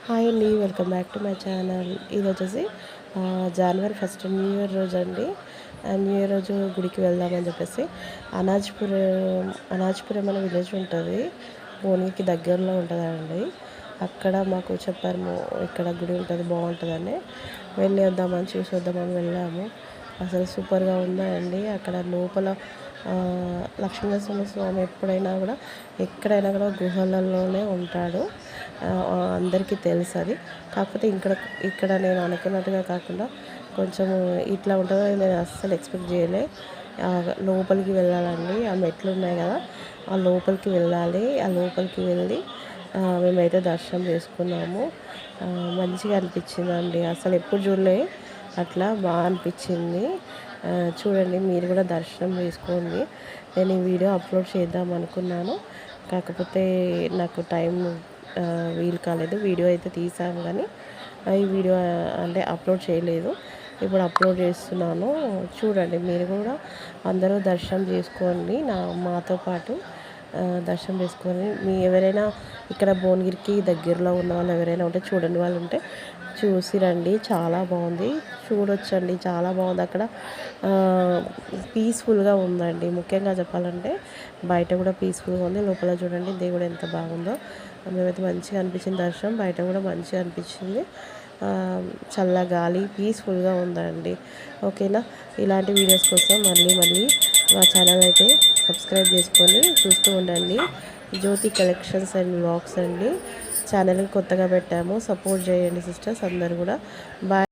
Hi అండి, welcome back to my channel. ఇది వచ్చేసి జనవరి 1 న్యూ ఇయర్ రోజు అండి. న్యూ ఇయర్ రోజు గుడికి వెళ్దామని చెప్పేసి అనాజ్పురం అనే విలేజ్ ఉంటుంది, భువనగిరికి దగ్గరలో ఉంటుందండి. అక్కడ మాకు చెప్పారు ఇక్కడ గుడి ఉంటుంది బాగుంటుందని, వెళ్ళి వద్దామని చూసి వద్దామని వెళ్ళాము. అసలు సూపర్గా ఉందండి. అక్కడ లోపల లక్ష్మీనరసింహ స్వామి ఎక్కడైనా కూడా గుహలలోనే ఉంటాడు. అందరికీ తెలుసు అది. కాకపోతే ఇక్కడ నేను అనుకున్నట్టుగా కాకుండా కొంచెం ఇట్లా ఉంటుందో నేను అస్సలు ఎక్స్పెక్ట్ చేయలే. లోపలికి వెళ్ళాలండి, ఆ మెట్లు ఉన్నాయి కదా, ఆ లోపలికి వెళ్ళాలి. ఆ లోపలికి వెళ్ళి మేమైతే దర్శనం చేసుకున్నాము. మంచిగా అనిపించిందండి, అసలు ఎప్పుడు చూడలే, అట్లా బాగా అనిపించింది. చూడండి, మీరు కూడా దర్శనం చేసుకోండి. నేను ఈ వీడియో అప్లోడ్ చేద్దాం అనుకున్నాను, కాకపోతే నాకు టైం వీలు కాలేదు. వీడియో అయితే తీసాను కానీ ఈ వీడియో అంటే అప్లోడ్ చేయలేదు. ఇప్పుడు అప్లోడ్ చేస్తున్నాను. చూడండి, మీరు కూడా అందరూ దర్శనం చేసుకోండి, మాతో పాటు దర్శనం చేసుకొని. ఎవరైనా ఇక్కడ భువనగిరికి దగ్గరలో ఉన్న వాళ్ళు ఎవరైనా ఉంటే చూడండి, వాళ్ళు ఉంటే చూసి రండి. చాలా బాగుంది, చూడొచ్చండి, చాలా బాగుంది. అక్కడ పీస్ఫుల్గా ఉందండి. ముఖ్యంగా చెప్పాలంటే బయట కూడా పీస్ఫుల్గా ఉంది, లోపల చూడండి దేవుడు ఎంత బాగుందో. మేమైతే మంచిగా అనిపించింది దర్శనం, బయట కూడా మంచిగా అనిపించింది. చల్ల గాలి, పీస్ఫుల్గా ఉందండి. ఓకేనా, ఇలాంటి వీడియోస్ కోసం మళ్ళీ మా ఛానల్ అయితే సబ్స్క్రైబ్ చేసుకొని చూస్తూ ఉండండి. జ్యోతి కలెక్షన్స్ అండ్ వ్లాగ్స్ అండి. ఛానల్ని కొత్తగా పెట్టాము, సపోర్ట్ చేయండి సిస్టర్స్ అందరు కూడా. బాయ్.